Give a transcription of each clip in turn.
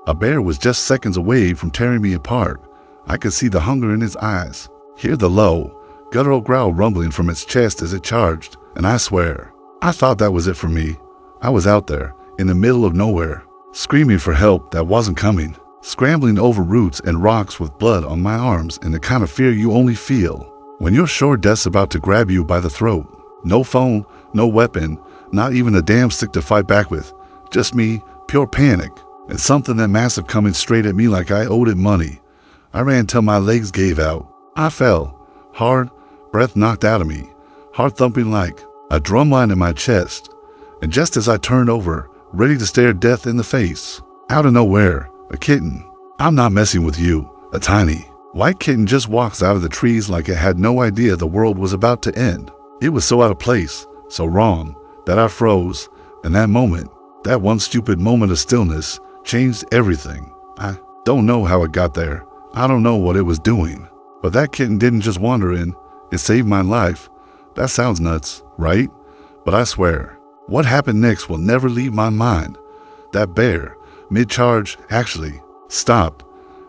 A bear was just seconds away from tearing me apart. I could see the hunger in his eyes, hear the low, guttural growl rumbling from its chest as it charged, and I swear, I thought that was it for me. I was out there, in the middle of nowhere, screaming for help that wasn't coming, scrambling over roots and rocks with blood on my arms and the kind of fear you only feel when you're sure death's about to grab you by the throat. No phone, no weapon, not even a damn stick to fight back with. Just me, pure panic, and something that massive coming straight at me like I owed it money. I ran till my legs gave out. I fell, hard, breath knocked out of me, heart thumping like a drumline in my chest. And just as I turned over, ready to stare death in the face, out of nowhere, a kitten. I'm not messing with you. A tiny, white kitten just walks out of the trees like it had no idea the world was about to end. It was so out of place, so wrong, that I froze, and that moment, that one stupid moment of stillness, changed everything. I don't know how it got there. I don't know what it was doing. But that kitten didn't just wander in. It saved my life. That sounds nuts, right? But I swear, what happened next will never leave my mind. That bear, mid-charge, actually stopped.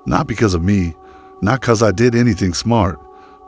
Not because of me, not because I did anything smart,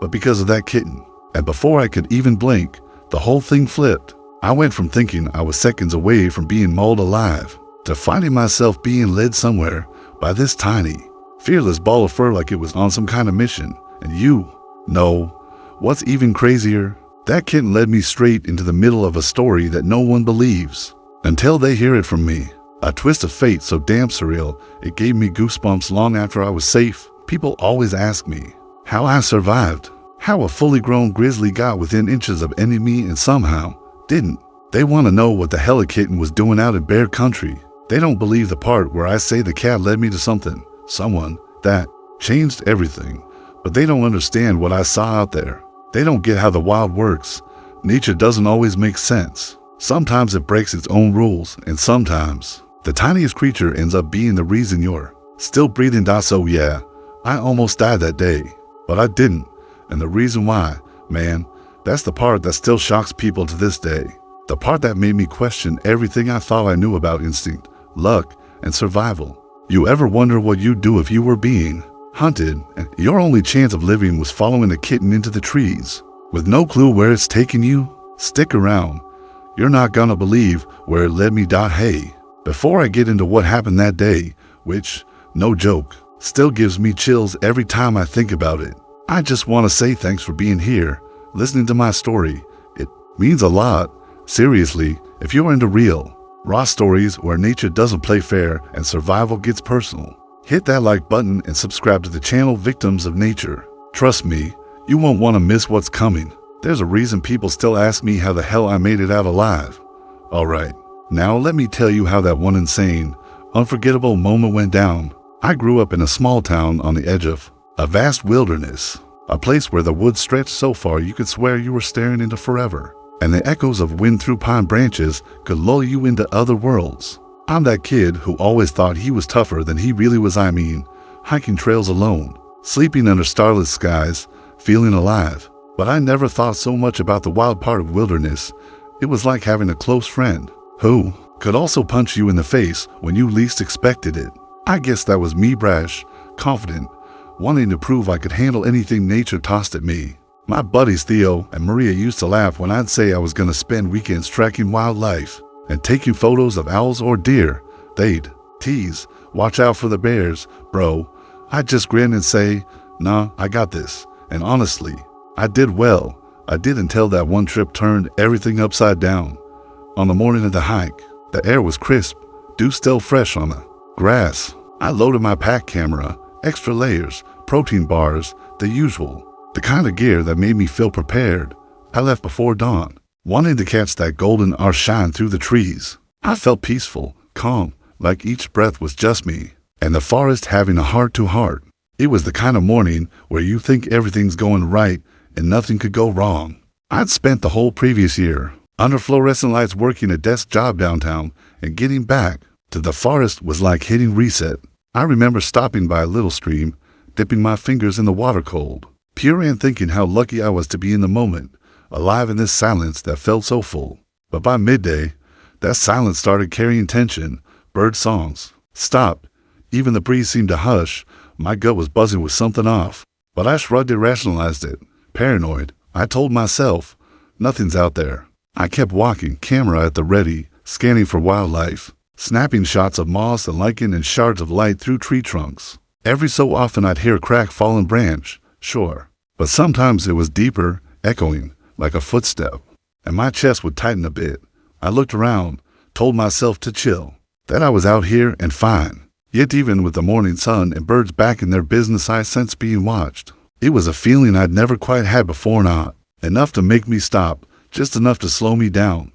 but because of that kitten. And before I could even blink, the whole thing flipped. I went from thinking I was seconds away from being mauled alive to finding myself being led somewhere by this tiny, fearless ball of fur like it was on some kind of mission. And what's even crazier, that kitten led me straight into the middle of a story that no one believes until they hear it from me. A twist of fate so damn surreal, it gave me goosebumps long after I was safe. People always ask me how I survived, how a fully grown grizzly got within inches of ending me and somehow didn't. They want to know what the hell a kitten was doing out in bear country. They don't believe the part where I say the cat led me to someone that changed everything. But they don't understand what I saw out there. They don't get how the wild works. Nature doesn't always make sense. Sometimes it breaks its own rules, and sometimes the tiniest creature ends up being the reason you're still breathing. So yeah, I almost died that day, but I didn't. And the reason why, man, that's the part that still shocks people to this day. The part that made me question everything I thought I knew about instinct, luck, and survival. You ever wonder what you'd do if you were being hunted and your only chance of living was following a kitten into the trees with no clue where it's taking you? Stick around. You're not gonna believe where it led me. Hey, before I get into what happened that day, which, no joke, still gives me chills every time I think about it, I just want to say thanks for being here, listening to my story. It means a lot. Seriously, if you're into real, raw stories where nature doesn't play fair and survival gets personal, hit that like button and subscribe to the channel Victims of Nature. Trust me, you won't want to miss what's coming. There's a reason people still ask me how the hell I made it out alive. Alright, now let me tell you how that one insane, unforgettable moment went down. I grew up in a small town on the edge of a vast wilderness, a place where the woods stretched so far you could swear you were staring into forever, and the echoes of wind through pine branches could lull you into other worlds. I'm that kid who always thought he was tougher than he really was. Hiking trails alone, sleeping under starless skies, feeling alive. But I never thought so much about the wild part of wilderness. It was like having a close friend who could also punch you in the face when you least expected it. I guess that was me, brash, confident, wanting to prove I could handle anything nature tossed at me. My buddies Theo and Maria used to laugh when I'd say I was going to spend weekends tracking wildlife and taking photos of owls or deer. They'd tease, watch out for the bears, bro. I'd just grin and say, nah, I got this. And honestly, I did well. I did until that one trip turned everything upside down. On the morning of the hike, the air was crisp, dew still fresh on the grass. I loaded my pack camera, extra layers, protein bars, the usual, the kind of gear that made me feel prepared. I left before dawn, wanting to catch that golden hour shine through the trees. I felt peaceful, calm, like each breath was just me, and the forest having a heart-to-heart. It was the kind of morning where you think everything's going right and nothing could go wrong. I'd spent the whole previous year under fluorescent lights working a desk job downtown, and getting back to the forest was like hitting reset. I remember stopping by a little stream, dipping my fingers in the water cold, pure and thinking how lucky I was to be in the moment, alive in this silence that felt so full. But by midday, that silence started carrying tension. Bird songs stopped. Even the breeze seemed to hush. My gut was buzzing with something off. But I shrugged and rationalized it. Paranoid, I told myself, nothing's out there. I kept walking, camera at the ready, scanning for wildlife, snapping shots of moss and lichen and shards of light through tree trunks. Every so often I'd hear a crack fallen branch, sure. But sometimes it was deeper, echoing, like a footstep. And my chest would tighten a bit. I looked around, told myself to chill, that I was out here and fine. Yet even with the morning sun and birds back in their business, I sensed being watched. It was a feeling I'd never quite had before, not enough to make me stop, just enough to slow me down.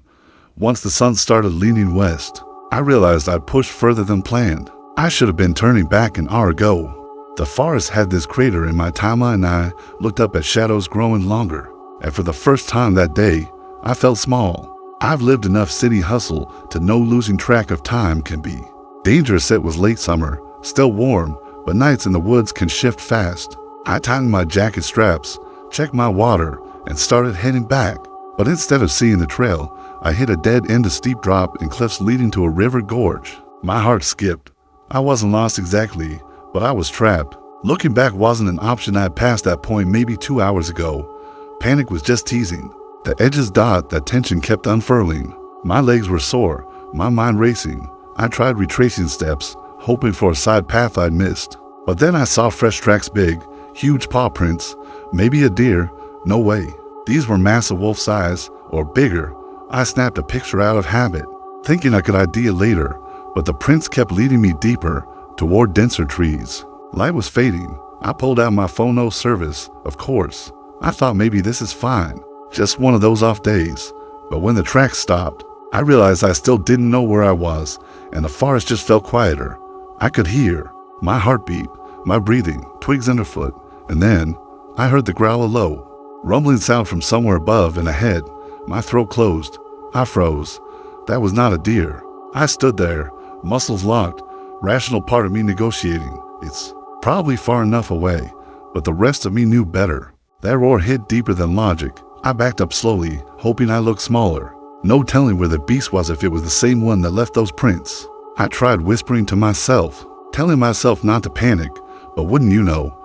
Once the sun started leaning west, I realized I'd pushed further than planned. I should have been turning back an hour ago. The forest had this crater in my timeline and I looked up at shadows growing longer. And for the first time that day, I felt small. I've lived enough city hustle to know losing track of time can be dangerous. It was late summer, still warm, but nights in the woods can shift fast. I tightened my jacket straps, checked my water, and started heading back. But instead of seeing the trail, I hit a dead end, a steep drop and cliffs leading to a river gorge. My heart skipped. I wasn't lost exactly, but I was trapped. Looking back wasn't an option. I had passed that point maybe 2 hours ago. Panic was just teasing. The edges dot, that tension kept unfurling. My legs were sore, my mind racing. I tried retracing steps, hoping for a side path I'd missed. But then I saw fresh tracks, big, huge paw prints, maybe a deer. No way. These were massive wolf size, or bigger. I snapped a picture out of habit, thinking I could ID it later, but the prints kept leading me deeper, toward denser trees. Light was fading. I pulled out my phone, no service, of course. I thought maybe this is fine, just one of those off days. But when the tracks stopped, I realized I still didn't know where I was, and the forest just felt quieter. I could hear my heartbeat, my breathing, twigs underfoot, and then I heard the growl, a low, rumbling sound from somewhere above and ahead. My throat closed. I froze. That was not a deer. I stood there, muscles locked, rational part of me negotiating. It's probably far enough away, but the rest of me knew better. That roar hit deeper than logic. I backed up slowly, hoping I looked smaller. No telling where the beast was, if it was the same one that left those prints. I tried whispering to myself, telling myself not to panic, but wouldn't you know,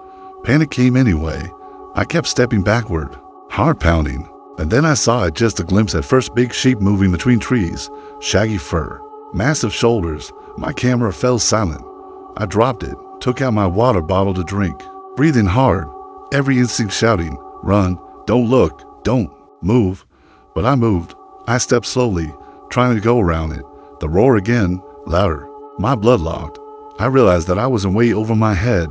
panic came anyway. I kept stepping backward, heart pounding, and then I saw it, just a glimpse at first, big sheep moving between trees, shaggy fur, massive shoulders. My camera fell silent. I dropped it, took out my water bottle to drink, breathing hard, every instinct shouting, run, don't look, don't move. But I moved. I stepped slowly, trying to go around it. The roar again, louder. My blood locked. I realized that I wasn't way over my head.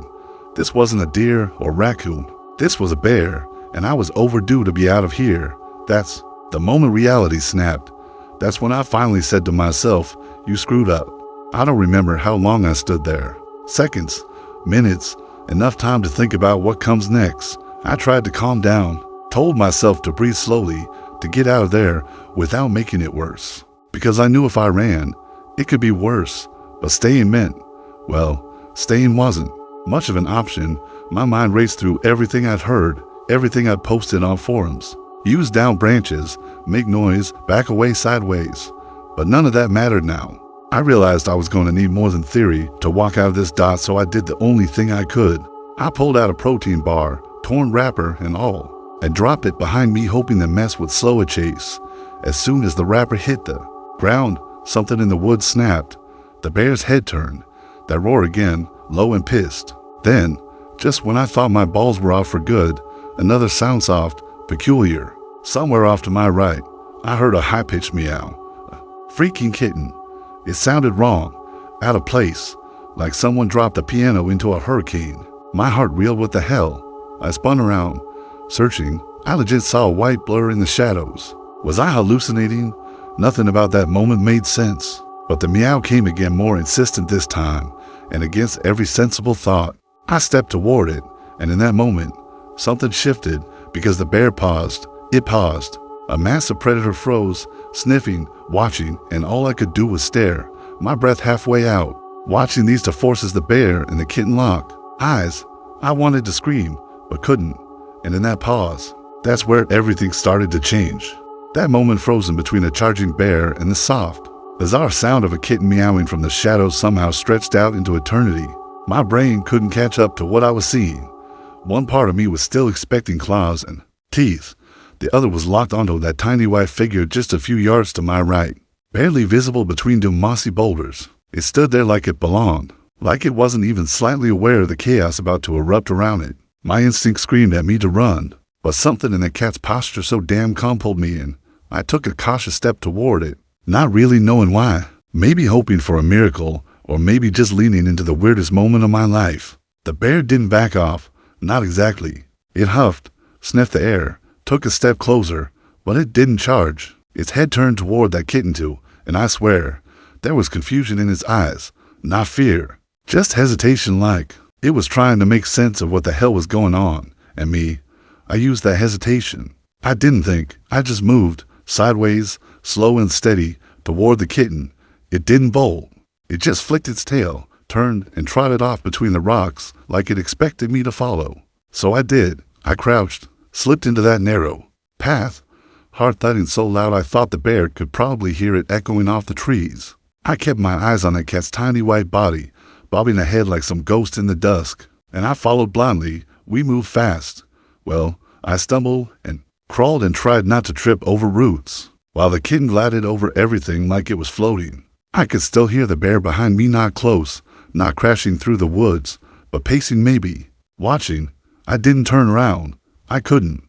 This wasn't a deer or raccoon. This was a bear, and I was overdue to be out of here. That's the moment reality snapped. That's when I finally said to myself, you screwed up. I don't remember how long I stood there. Seconds, minutes, enough time to think about what comes next. I tried to calm down, told myself to breathe slowly, to get out of there without making it worse. Because I knew if I ran, it could be worse. But staying meant, well, staying wasn't much of an option. My mind raced through everything I'd heard, everything I'd posted on forums. Use down branches, make noise, back away sideways. But none of that mattered now. I realized I was going to need more than theory to walk out of this dot, so I did the only thing I could. I pulled out a protein bar, torn wrapper and all, and dropped it behind me, hoping the mess would slow a chase. As soon as the wrapper hit the ground, something in the woods snapped. The bear's head turned. That roar again, low and pissed. Then, just when I thought my balls were off for good, another sound, soft, peculiar. Somewhere off to my right, I heard a high-pitched meow. A freaking kitten. It sounded wrong, out of place, like someone dropped a piano into a hurricane. My heart reeled. What the hell? I spun around, searching. I legit saw a white blur in the shadows. Was I hallucinating? Nothing about that moment made sense. But the meow came again, more insistent this time, and against every sensible thought. I stepped toward it, and in that moment, something shifted, because the bear paused. It paused. A massive predator froze, sniffing, watching, and all I could do was stare, my breath halfway out, watching these two forces, the bear and the kitten, lock eyes. I wanted to scream, but couldn't. And in that pause, that's where everything started to change. That moment frozen between a charging bear and the soft, bizarre sound of a kitten meowing from the shadows somehow stretched out into eternity. My brain couldn't catch up to what I was seeing. One part of me was still expecting claws and teeth. The other was locked onto that tiny white figure just a few yards to my right, barely visible between the mossy boulders. It stood there like it belonged, like it wasn't even slightly aware of the chaos about to erupt around it. My instinct screamed at me to run, but something in the cat's posture so damn calm pulled me in. I took a cautious step toward it, not really knowing why, maybe hoping for a miracle, or maybe just leaning into the weirdest moment of my life. The bear didn't back off, not exactly. It huffed, sniffed the air, took a step closer, but it didn't charge. Its head turned toward that kitten too, and I swear, there was confusion in its eyes, not fear, just hesitation, like it was trying to make sense of what the hell was going on. And me, I used that hesitation. I didn't think, I just moved, sideways, slow and steady, toward the kitten. It didn't bolt. It just flicked its tail, turned, and trotted off between the rocks like it expected me to follow. So I did. I crouched, slipped into that narrow path, heart thudding so loud I thought the bear could probably hear it echoing off the trees. I kept my eyes on that cat's tiny white body, bobbing ahead like some ghost in the dusk, and I followed blindly. We moved fast. Well, I stumbled and crawled and tried not to trip over roots, while the kitten glided over everything like it was floating. I could still hear the bear behind me, not close, not crashing through the woods, but pacing maybe, watching. I didn't turn around. I couldn't.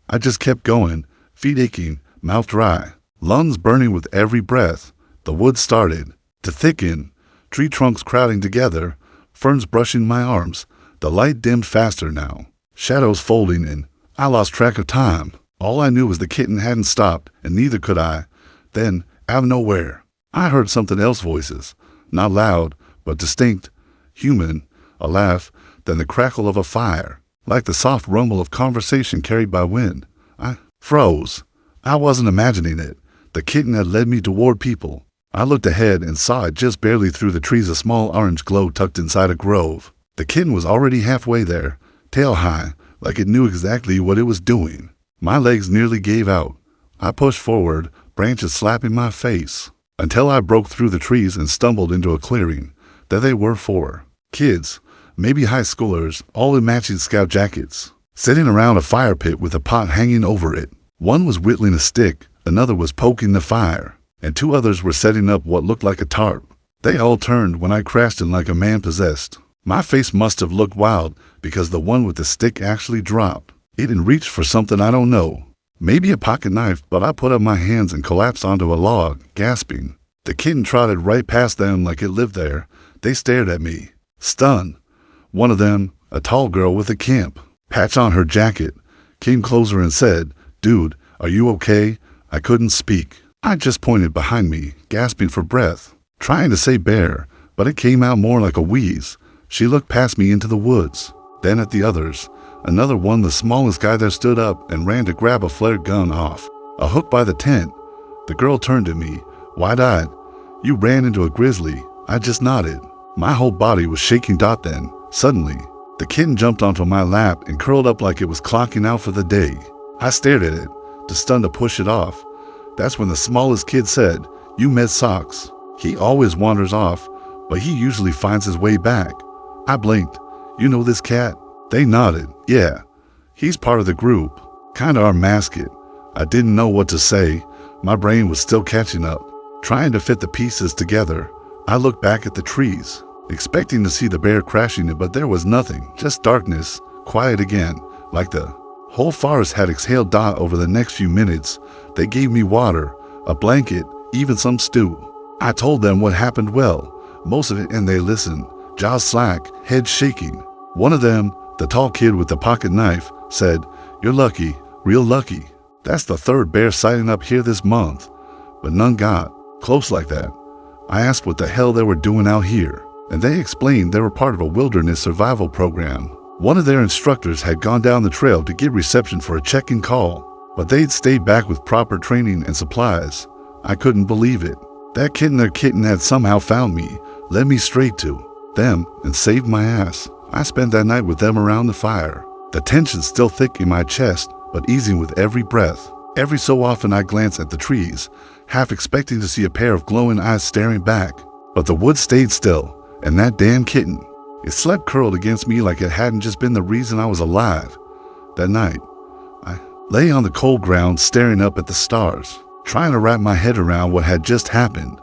I just kept going, feet aching, mouth dry, lungs burning with every breath. The woods started to thicken, tree trunks crowding together, ferns brushing my arms. The light dimmed faster now, shadows folding in. I lost track of time. All I knew was the kitten hadn't stopped, and neither could I. Then, out of nowhere, I heard something else, voices, not loud, but distinct, human, a laugh, then the crackle of a fire, like the soft rumble of conversation carried by wind. I froze. I wasn't imagining it. The kitten had led me toward people. I looked ahead and saw it just barely through the trees, a small orange glow tucked inside a grove. The kitten was already halfway there, tail high, like it knew exactly what it was doing. My legs nearly gave out. I pushed forward, branches slapping my face, until I broke through the trees and stumbled into a clearing. There they were, 4 kids, maybe high schoolers, all in matching scout jackets, sitting around a fire pit with a pot hanging over it. One was whittling a stick, another was poking the fire, and 2 others were setting up what looked like a tarp. They all turned when I crashed in like a man possessed. My face must have looked wild because the one with the stick actually dropped. It had reached for something I don't know. Maybe a pocket knife, but I put up my hands and collapsed onto a log, gasping. The kitten trotted right past them like it lived there. They stared at me, stunned. One of them, a tall girl with a camp patch on her jacket, came closer and said, "Dude, are you okay?" I couldn't speak. I just pointed behind me, gasping for breath, trying to say bear, but it came out more like a wheeze. She looked past me into the woods, then at the others. Another one, the smallest guy there, stood up and ran to grab a flared gun off a hook by the tent. The girl turned to me, wide-eyed. "You ran into a grizzly." I just nodded. My whole body was shaking. Then, suddenly, the kitten jumped onto my lap and curled up like it was clocking out for the day. I stared at it, too stunned to push it off. That's when the smallest kid said, "You met Socks. He always wanders off, but he usually finds his way back." I blinked. "You know this cat?" They nodded. "Yeah, he's part of the group. Kinda our mascot." I didn't know what to say. My brain was still catching up, trying to fit the pieces together. I looked back at the trees, expecting to see the bear crashing it, but there was nothing, just darkness, quiet again, like the whole forest had exhaled. Over the next few minutes, they gave me water, a blanket, even some stew. I told them what happened, well, most of it, and they listened, jaws slack, head shaking. One of them, the tall kid with the pocket knife, said, "You're lucky, real lucky. That's the 3rd bear sighting up here this month, but none got close like that." I asked what the hell they were doing out here, and they explained they were part of a wilderness survival program. One of their instructors had gone down the trail to get reception for a check-in call, but they'd stayed back with proper training and supplies. I couldn't believe it. That kitten had somehow found me, led me straight to them, and saved my ass. I spent that night with them around the fire, the tension still thick in my chest, but easing with every breath. Every so often I glance at the trees, half expecting to see a pair of glowing eyes staring back. But the woods stayed still, and that damn kitten, it slept curled against me like it hadn't just been the reason I was alive. That night, I lay on the cold ground staring up at the stars, trying to wrap my head around what had just happened.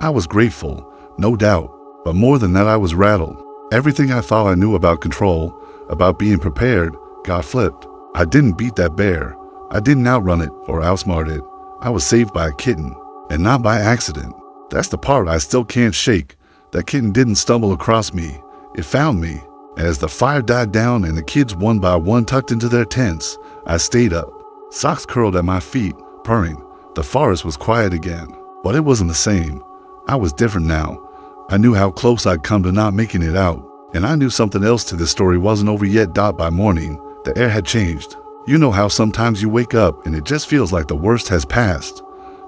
I was grateful, no doubt, but more than that I was rattled. Everything I thought I knew about control, about being prepared, got flipped. I didn't beat that bear. I didn't outrun it or outsmart it. I was saved by a kitten, and not by accident. That's the part I still can't shake. That kitten didn't stumble across me. It found me. And as the fire died down and the kids one by one tucked into their tents, I stayed up. Socks curled at my feet, purring. The forest was quiet again, but it wasn't the same. I was different now. I knew how close I'd come to not making it out, and I knew something else to this story wasn't over yet. By morning, the air had changed. You know how sometimes you wake up and it just feels like the worst has passed?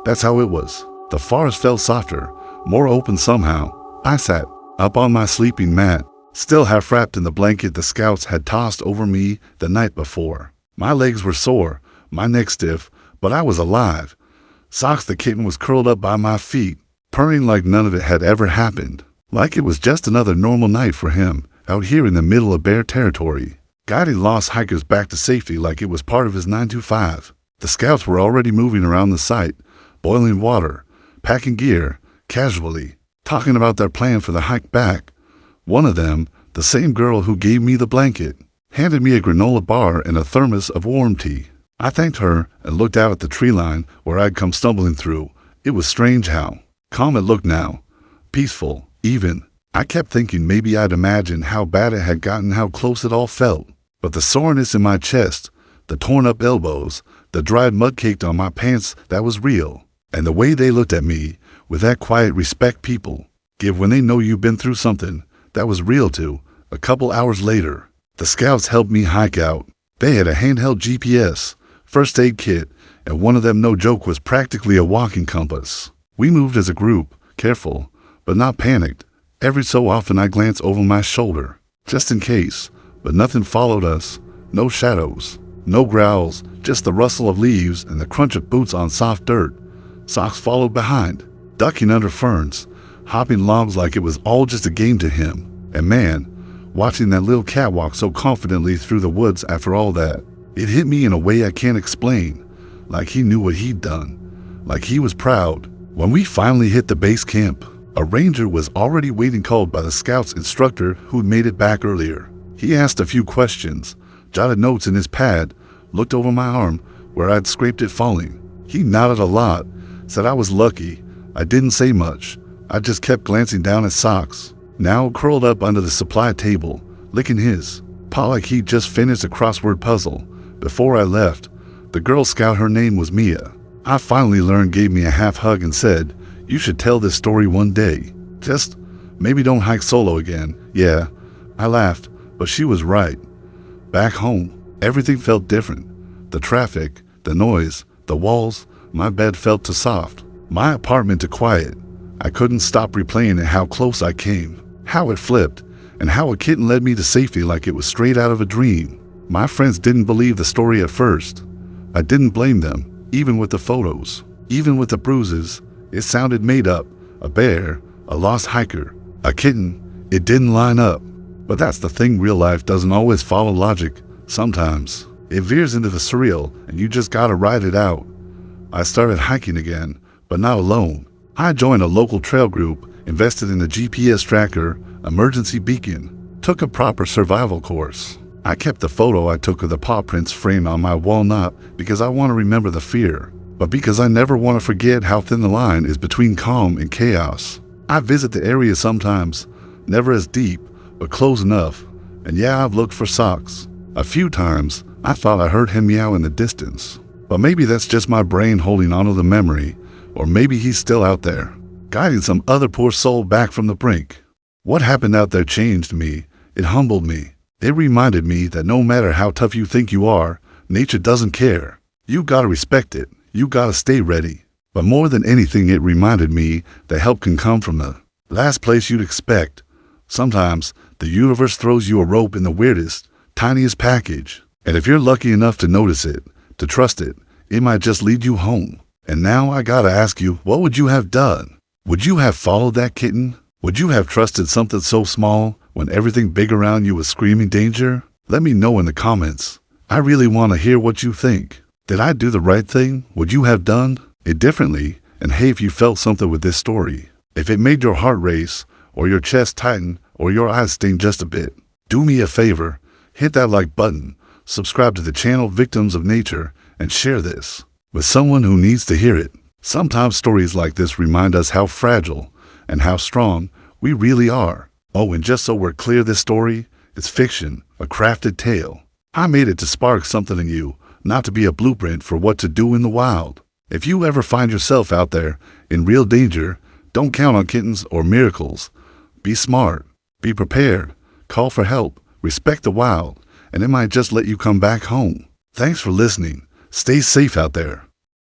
That's how it was. The forest felt softer, more open somehow. I sat up on my sleeping mat, still half wrapped in the blanket the scouts had tossed over me the night before. My legs were sore, my neck stiff, but I was alive. Socks the kitten was curled up by my feet, purring like none of it had ever happened, like it was just another normal night for him, out here in the middle of bear territory, guiding lost hikers back to safety like it was part of his 9-to-5. The scouts were already moving around the site, boiling water, packing gear, casually, talking about their plan for the hike back. One of them, the same girl who gave me the blanket, handed me a granola bar and a thermos of warm tea. I thanked her and looked out at the tree line where I'd come stumbling through. It was strange how calm it looked now, peaceful, even. I kept thinking maybe I'd imagined how bad it had gotten, how close it all felt. But the soreness in my chest, the torn up elbows, the dried mud caked on my pants, that was real. And the way they looked at me, with that quiet respect people give when they know you've been through something, that was real too. A couple hours later, the scouts helped me hike out. They had a handheld GPS, first aid kit, and one of them, no joke, was practically a walking compass. We moved as a group, careful, but not panicked. Every so often I glanced over my shoulder, just in case, but nothing followed us. No shadows, no growls, just the rustle of leaves and the crunch of boots on soft dirt. Socks followed behind, ducking under ferns, hopping logs like it was all just a game to him. And man, watching that little cat walk so confidently through the woods after all that, it hit me in a way I can't explain, like he knew what he'd done, like he was proud. When we finally hit the base camp, a ranger was already waiting, called by the scouts instructor who'd made it back earlier. He asked a few questions, jotted notes in his pad, looked over my arm where I'd scraped it falling. He nodded a lot, said I was lucky. I didn't say much. I just kept glancing down at Socks, now curled up under the supply table, licking his paw like he'd just finished a crossword puzzle. Before I left, the Girl Scout, her name was Mia, I finally learned, gave me a half hug and said, "You should tell this story one day. Just maybe don't hike solo again." Yeah, I laughed, but she was right. Back home, everything felt different. The traffic, the noise, the walls, my bed felt too soft, my apartment too quiet. I couldn't stop replaying it, how close I came, how it flipped, and how a kitten led me to safety like it was straight out of a dream. My friends didn't believe the story at first. I didn't blame them. Even with the photos, even with the bruises, it sounded made up. A bear, a lost hiker, a kitten, it didn't line up. But that's the thing, real life doesn't always follow logic. Sometimes it veers into the surreal and you just gotta ride it out. I started hiking again, but not alone. I joined a local trail group, invested in a GPS tracker, emergency beacon, took a proper survival course. I kept the photo I took of the paw prints framed on my wall, not because I want to remember the fear, but because I never want to forget how thin the line is between calm and chaos. I visit the area sometimes, never as deep, but close enough. And yeah, I've looked for Socks. A few times, I thought I heard him meow in the distance. But maybe that's just my brain holding onto the memory, or maybe he's still out there, guiding some other poor soul back from the brink. What happened out there changed me. It humbled me. It reminded me that no matter how tough you think you are, nature doesn't care. You gotta respect it. You gotta stay ready. But more than anything, it reminded me that help can come from the last place you'd expect. Sometimes the universe throws you a rope in the weirdest, tiniest package. And if you're lucky enough to notice it, to trust it, It might just lead you home. And now I gotta ask you, what would you have done? Would you have followed that kitten? Would you have trusted something so small when everything big around you was screaming danger? Let me know in the comments. I really want to hear what you think. Did I do the right thing? Would you have done it differently? And hey, if you felt something with this story, if it made your heart race, or your chest tighten, or your eyes sting just a bit, do me a favor, hit that like button, subscribe to the channel Victims of Nature, and share this with someone who needs to hear it. Sometimes stories like this remind us how fragile and how strong we really are. Oh, and just so we're clear, this story is fiction, a crafted tale. I made it to spark something in you, not to be a blueprint for what to do in the wild. If you ever find yourself out there in real danger, don't count on kittens or miracles. Be smart, be prepared, call for help, respect the wild, and it might just let you come back home. Thanks for listening. Stay safe out there.